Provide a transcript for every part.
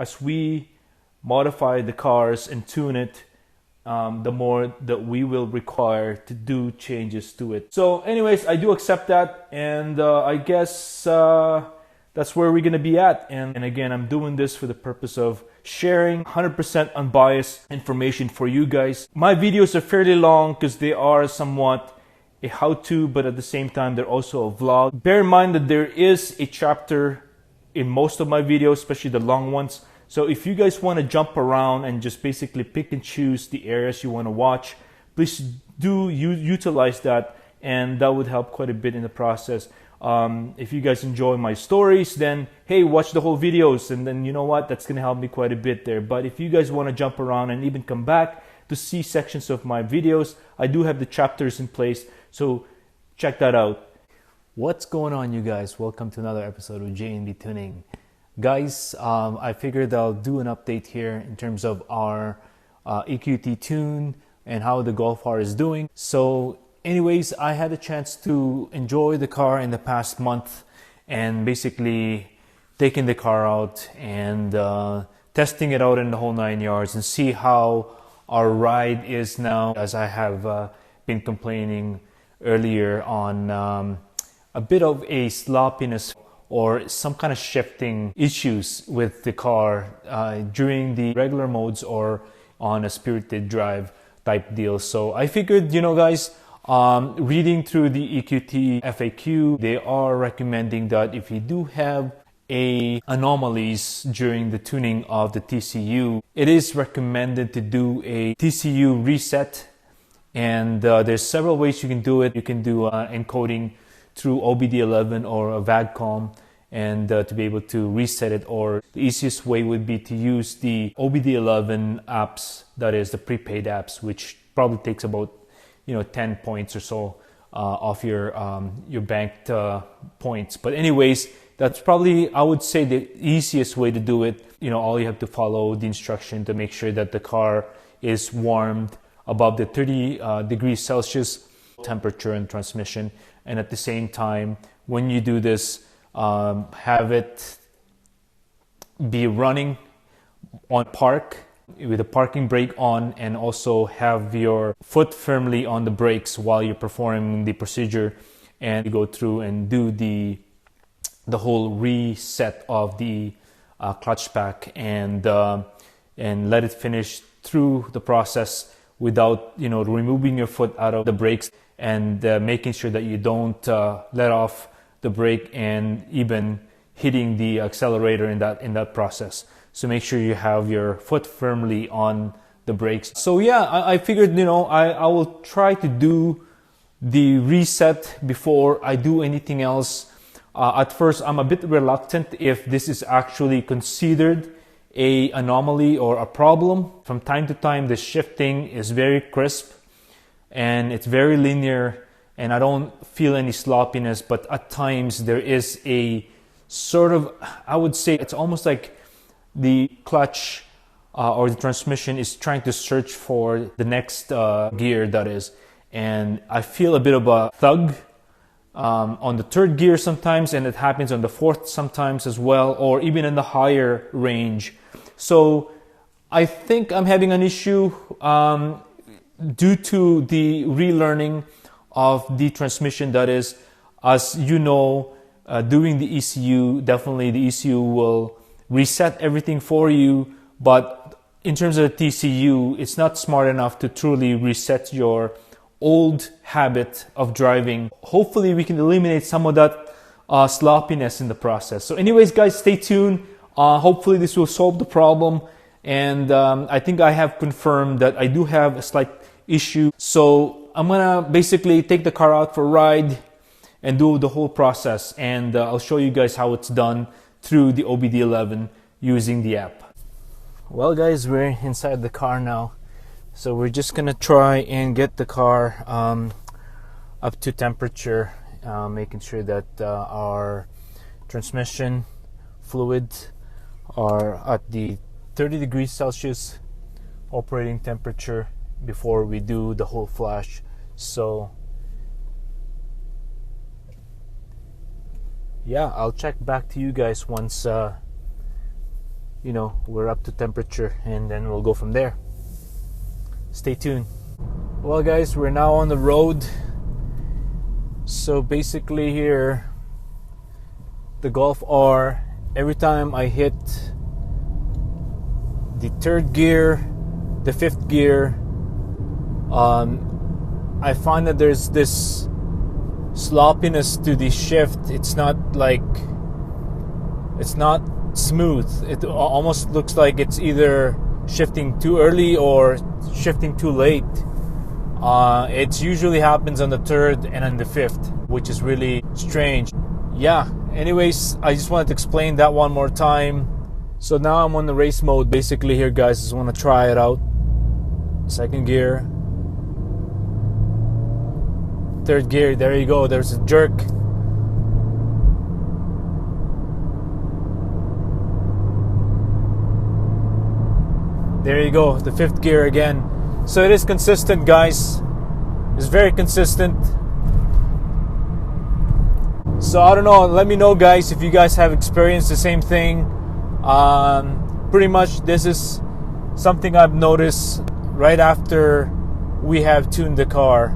as we modify the cars and tune it, the more that we will require to do changes to it. So anyways, I do accept that, and I guess that's where we're gonna be at. And again, I'm doing this for the purpose of sharing 100% unbiased information for you guys. My videos are fairly long because they are somewhat a how-to, but at the same time, they're also a vlog. Bear in mind that there is a chapter in most of my videos, especially the long ones. So if you guys want to jump around and just basically pick and choose the areas you want to watch, please do utilize that, and that would help quite a bit in the process. If you guys enjoy my stories, then hey, watch the whole videos, and then you know what, that's going to help me quite a bit there. But if you guys want to jump around and even come back to see sections of my videos, I do have the chapters in place, so check that out. What's going on, you guys? Welcome to another episode of JB Tuning. Guys, I figured I'll do an update here in terms of our EQT tune and how the Golf R is doing. So anyways, I had a chance to enjoy the car in the past month and basically taking the car out and testing it out in the whole 9 yards and see how our ride is now, as I have been complaining earlier on a bit of a sloppiness or some kind of shifting issues with the car during the regular modes or on a spirited drive type deal. So I figured, you know guys, reading through the EQT FAQ, they are recommending that if you do have anomalies during the tuning of the TCU, it is recommended to do a TCU reset. And there's several ways you can do it. You can do encoding through OBD11 or a VAGCOM, and to be able to reset it, or the easiest way would be to use the OBD11 apps, that is the prepaid apps, which probably takes about 10 points or so off your banked points. But anyways, that's probably, I would say, the easiest way to do it. All you have to follow the instruction to make sure that the car is warmed above the 30 degrees Celsius temperature and transmission, and at the same time, when you do this, have it be running on park with the parking brake on, and also have your foot firmly on the brakes while you're performing the procedure, and you go through and do the whole reset of the clutch pack, and let it finish through the process without removing your foot out of the brakes, and making sure that you don't let off the brake and even hitting the accelerator in that process. So make sure you have your foot firmly on the brakes. So yeah, I figured I will try to do the reset before I do anything else. At first, I'm a bit reluctant if this is actually considered an anomaly or a problem. From time to time, the shifting is very crisp and it's very linear, and I don't feel any sloppiness, but at times there is a sort of, I would say it's almost like the clutch or the transmission is trying to search for the next gear, that is. And I feel a bit of a thug on the third gear sometimes, and it happens on the fourth sometimes as well, or even in the higher range. So I think I'm having an issue due to the relearning of the transmission, that is. As you know, doing the ECU, definitely the ECU will reset everything for you, but in terms of the TCU, it's not smart enough to truly reset your old habit of driving. Hopefully we can eliminate some of that sloppiness in the process. So anyways guys, stay tuned. Hopefully this will solve the problem, and I think I have confirmed that I do have a slight issue. So I'm gonna basically take the car out for a ride and do the whole process, and I'll show you guys how it's done through the OBD11 using the app. Well guys, we're inside the car now, so we're just gonna try and get the car up to temperature, making sure that our transmission fluids are at the 30 degrees Celsius operating temperature before we do the whole flash. So yeah, I'll check back to you guys once we're up to temperature, and then we'll go from there. Stay tuned. Well guys, we're now on the road. So basically here, the Golf R, every time I hit the third gear, the fifth gear, I find that there's this sloppiness to the shift. It's not smooth. It almost looks like it's either shifting too early or shifting too late. It usually happens on the third and on the fifth, which is really strange. Yeah, anyways, I just wanted to explain that one more time. So now I'm on the race mode basically here, guys. Just want to try it out. Second gear, third gear, there you go, there's a jerk. There you go, the fifth gear again. So it is consistent, guys. It's very consistent. So I don't know, let me know guys if you guys have experienced the same thing. Pretty much this is something I've noticed right after we have tuned the car.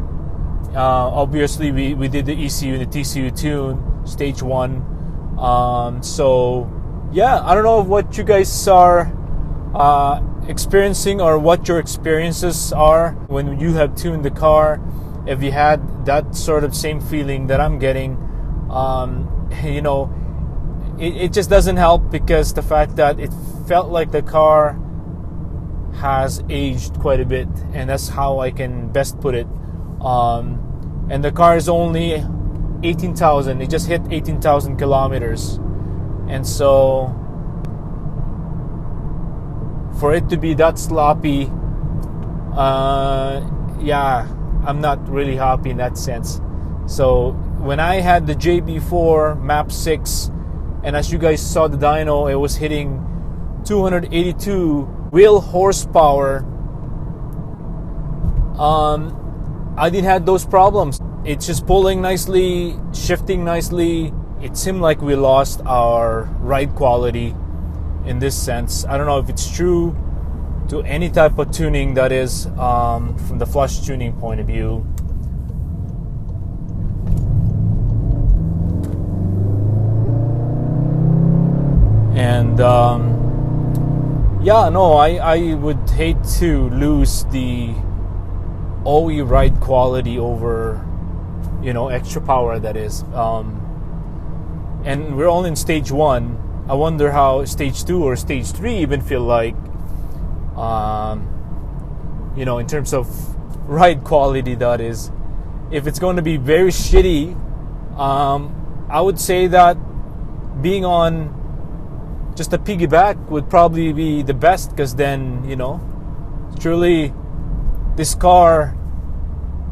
Obviously we did the ECU, the TCU tune, stage 1. So yeah, I don't know what you guys are experiencing or what your experiences are when you have tuned the car. If you had that sort of same feeling that I'm getting, it just doesn't help, because the fact that it felt like the car has aged quite a bit, and that's how I can best put it. And the car is only 18,000. It just hit 18,000 kilometers, and so for it to be that sloppy, yeah, I'm not really happy in that sense. So when I had the JB4 map 6, and as you guys saw the dyno, it was hitting 282 wheel horsepower, I didn't have those problems. It's just pulling nicely, shifting nicely. It seemed like we lost our ride quality in this sense. I don't know if it's true to any type of tuning, that is, from the flush tuning point of view. And yeah, no, I would hate to lose the OE ride quality over, extra power, that is. And we're all in stage 1. I wonder how stage 2 or stage 3 even feel like, in terms of ride quality, that is. If it's going to be very shitty, I would say that being on just a piggyback would probably be the best, because then, truly this car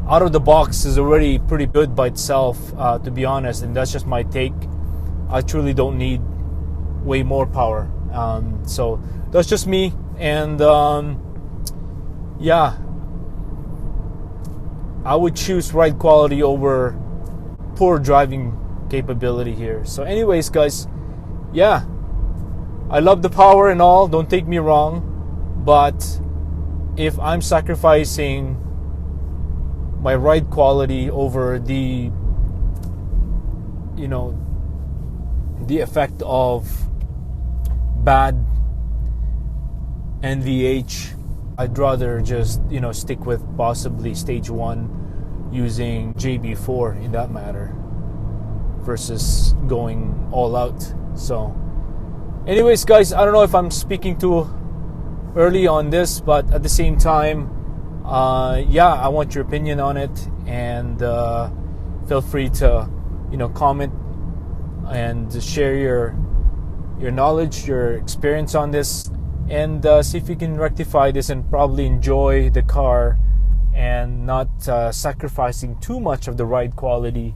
out of the box is already pretty good by itself, to be honest, and that's just my take. I truly don't need way more power. So that's just me, and yeah, I would choose ride quality over poor driving capability here. So anyways, guys, yeah, I love the power and all, don't take me wrong, but if I'm sacrificing my ride quality over the the effect of bad NVH, I'd rather just stick with possibly stage 1 using JB4 in that matter, versus going all out. So anyways, guys, I don't know if I'm speaking too early on this, but at the same time, yeah, I want your opinion on it, and feel free to comment and share your knowledge, your experience on this, and see if you can rectify this and probably enjoy the car and not sacrificing too much of the ride quality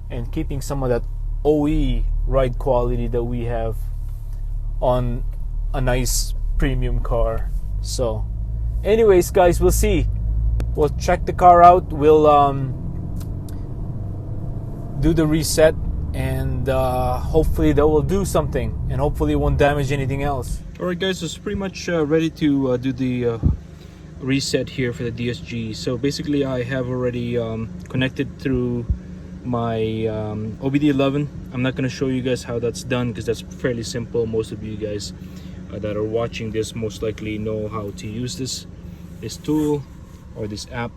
and keeping some of that OE ride quality that we have on a nice premium car. So anyways, guys, we'll see. We'll check the car out. We'll do the reset, and hopefully that will do something, and hopefully it won't damage anything else. Alright guys, so it's pretty much ready to do the reset here for the DSG. So basically I have already connected through my OBD11. I'm not going to show you guys how that's done because that's fairly simple. Most of you guys that are watching this most likely know how to use this tool or this app.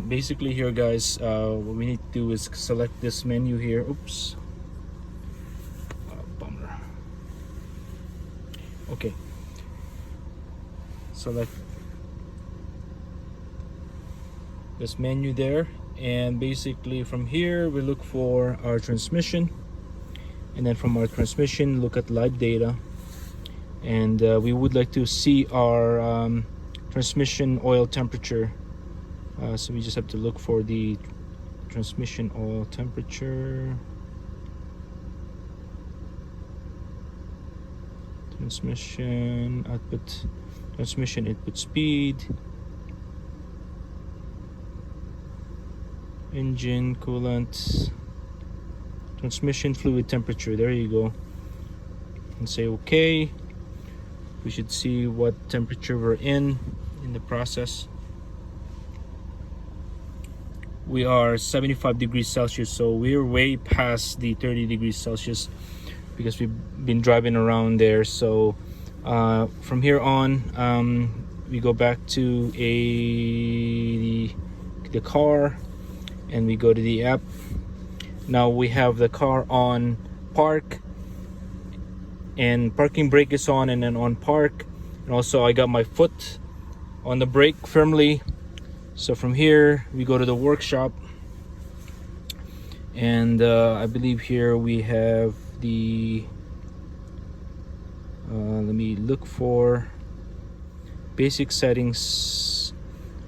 Basically here guys, what we need to do is select this menu here. Oops, bummer. Okay, select this menu there, and basically from here we look for our transmission, and then from our transmission look at live data, and we would like to see our transmission oil temperature. So we just have to look for the transmission oil temperature, transmission output, transmission input speed, engine coolant, transmission fluid temperature. There you go, and say okay. We should see what temperature we're in the process. We are 75 degrees Celsius, so we're way past the 30 degrees Celsius because we've been driving around there. So from here on, we go back to the car, and we go to the app. Now we have the car on park, and parking brake is on, and then on park, and also I got my foot on the brake firmly. So from here we go to the workshop, and I believe here we have the let me look for basic settings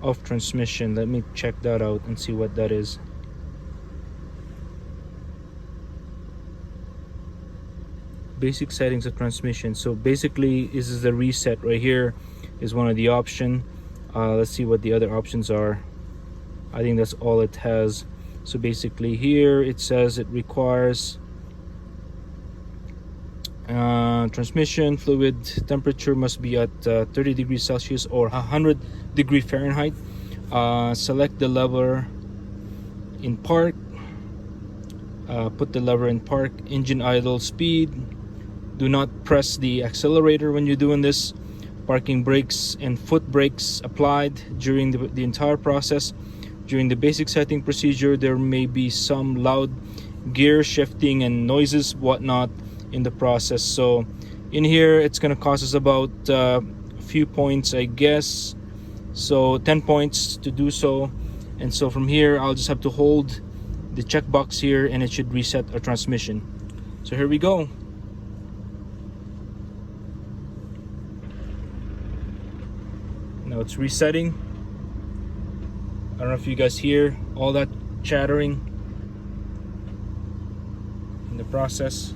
of transmission. Let me check that out and see what that is. Basic settings of transmission. So basically this is the reset right here, is one of the options. Let's see what the other options are. I think that's all it has. So basically here it says it requires transmission fluid temperature must be at 30 degrees Celsius or 100 degree Fahrenheit. Select the lever in park, put the lever in park. Engine idle speed, do not press the accelerator when you're doing this. Parking brakes and foot brakes applied during the entire process. During the basic setting procedure, there may be some loud gear shifting and noises, whatnot, in the process. So in here it's going to cost us about a few points, I guess, so 10 points to do so. And so from here I'll just have to hold the checkbox here, and it should reset our transmission. So here we go. Now it's resetting. I don't know if you guys hear all that chattering in the process.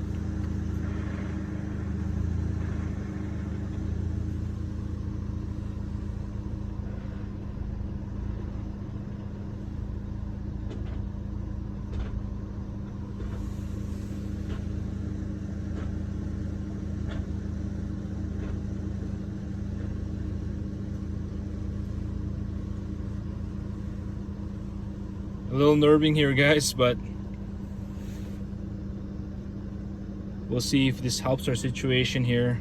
A little nerving here guys, but we'll see if this helps our situation here.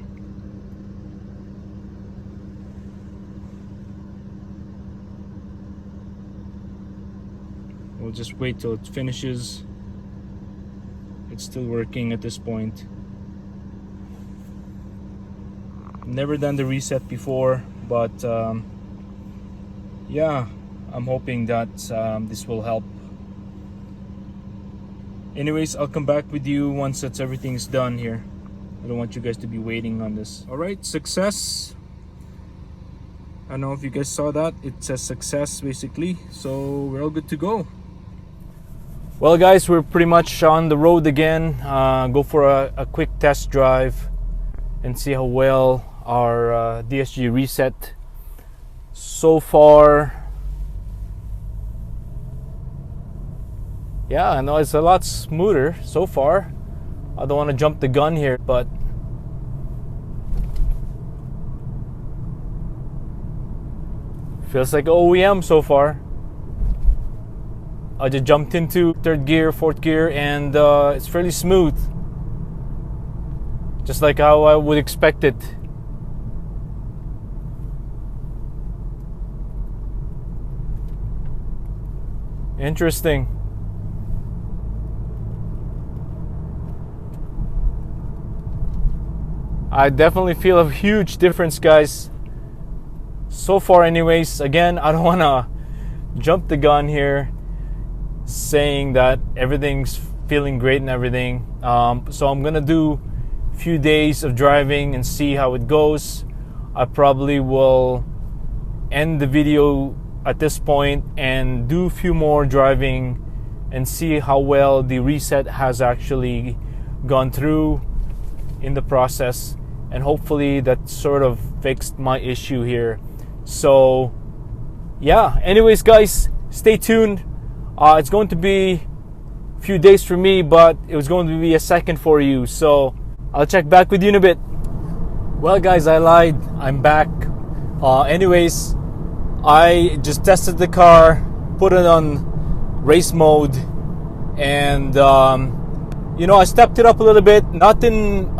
We'll just wait till it finishes. It's still working at this point. Never done the reset before, but yeah, I'm hoping that this will help. Anyways, I'll come back with you once everything's done here. I don't want you guys to be waiting on this. All right, success. I don't know if you guys saw that. It says success basically, so we're all good to go. Well guys, we're pretty much on the road again. Go for a quick test drive and see how well our DSG Reset so far. Yeah, I know it's a lot smoother so far. I don't want to jump the gun here, but Feels like OEM so far. I just jumped into third gear, fourth gear, and it's fairly smooth. Just like how I would expect it. Interesting. I definitely feel a huge difference, guys. So far anyways. Again, I don't want to jump the gun here saying that everything's feeling great and everything. So I'm going to do a few days of driving and see how it goes. I probably will end the video at this point and do a few more driving and see how well the reset has actually gone through in the process, and hopefully that sort of fixed my issue here. So yeah, anyways guys, stay tuned. It's going to be a few days for me, but it was going to be a second for you, so I'll check back with you in a bit. Well guys, I lied, I'm back. Anyways, I just tested the car, put it on race mode, and you know, I stepped it up a little bit. Nothing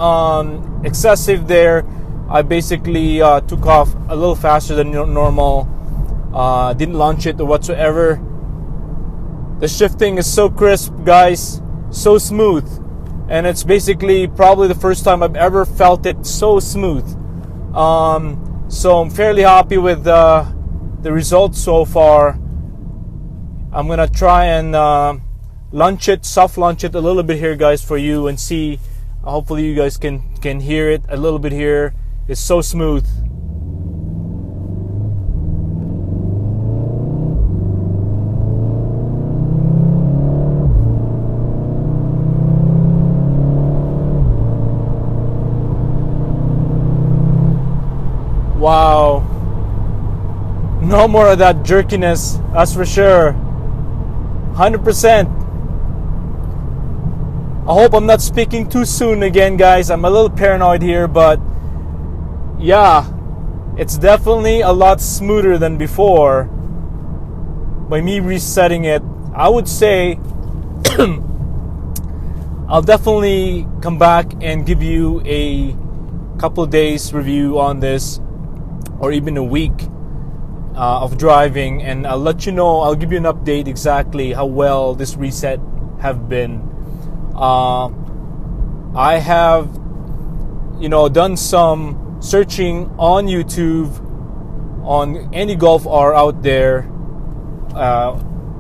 excessive there. I basically took off a little faster than normal. Didn't launch it or whatsoever. The shifting is so crisp, guys, so smooth, and it's basically probably the first time I've ever felt it so smooth. So I'm fairly happy with the results so far. I'm gonna try and launch it, soft launch it a little bit here, guys, for you, and see. Hopefully you guys can hear it a little bit here. It's so smooth. Wow. No more of that jerkiness, that's for sure. 100%. I hope I'm not speaking too soon again, guys. I'm a little paranoid here, but yeah, it's definitely a lot smoother than before. By me resetting it, I would say I'll definitely come back and give you a couple days review on this, or even a week of driving, and I'll let you know. I'll give you an update exactly how well this reset have been. I have, you know, done some searching on YouTube on any Golf R out there,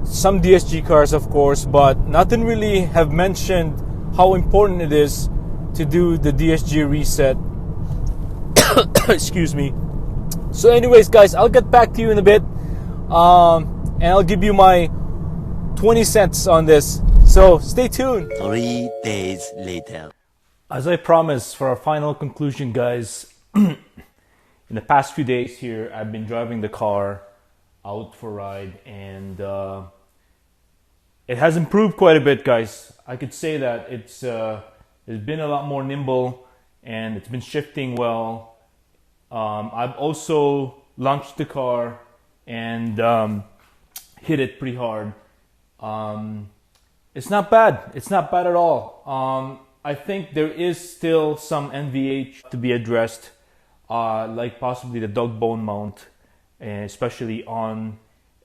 some DSG cars of course, but nothing really have mentioned how important it is to do the DSG reset. Excuse me. So anyways guys, I'll get back to you in a bit, and I'll give you my 20 cents on this. So stay tuned. 3 days later. As I promised, for our final conclusion, guys, in the past few days here, I've been driving the car out for a ride, and it has improved quite a bit, guys. I could say that it's been a lot more nimble, and it's been shifting well. I've also launched the car and hit it pretty hard. It's not bad. It's not bad at all. I think there is still some NVH to be addressed, like possibly the dog bone mount, especially on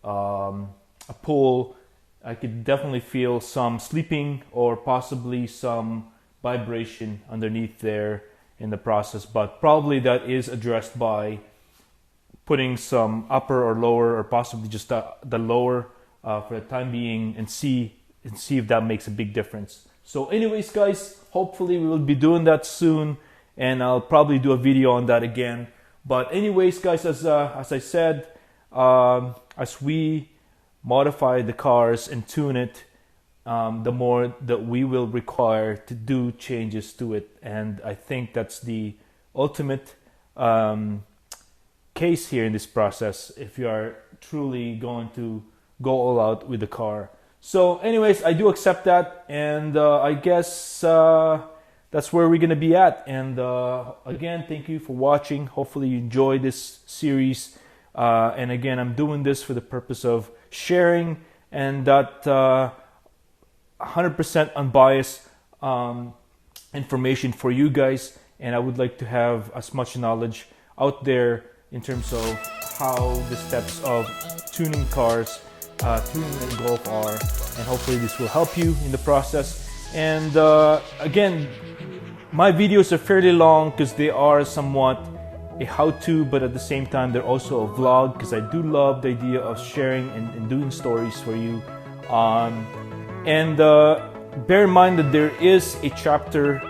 a pull. I could definitely feel some sleeping or possibly some vibration underneath there in the process, but probably that is addressed by putting some upper or lower, or possibly just the lower for the time being, and see if that makes a big difference. So anyways guys, hopefully we will be doing that soon, and I'll probably do a video on that again. But anyways guys, as I said, as we modify the cars and tune it, the more that we will require to do changes to it. And I think that's the ultimate case here in this process, if you are truly going to go all out with the car. So anyways, I do accept that, and I guess that's where we're gonna be at. And again, thank you for watching. Hopefully you enjoyed this series And again, I'm doing this for the purpose of sharing and that 100% unbiased information for you guys. And I would like to have as much knowledge out there in terms of how the steps of tuning cars, tuning a Golf are, and hopefully this will help you in the process. And again, my videos are fairly long because they are somewhat a how-to, but at the same time they're also a vlog because I do love the idea of sharing and doing stories for you. And bear in mind that there is a chapter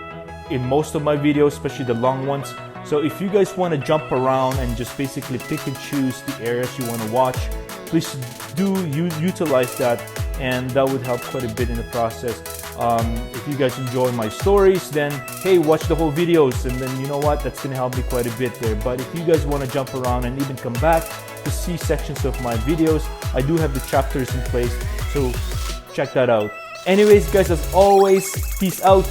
in most of my videos, especially the long ones. So if you guys want to jump around and just basically pick and choose the areas you want to watch, please do utilize that, and that would help quite a bit in the process. If you guys enjoy my stories, then hey, watch the whole videos, and then you know what, that's gonna help me quite a bit there. But if you guys want to jump around and even come back to see sections of my videos, I do have the chapters in place, so check that out. Anyways guys, as always, peace out.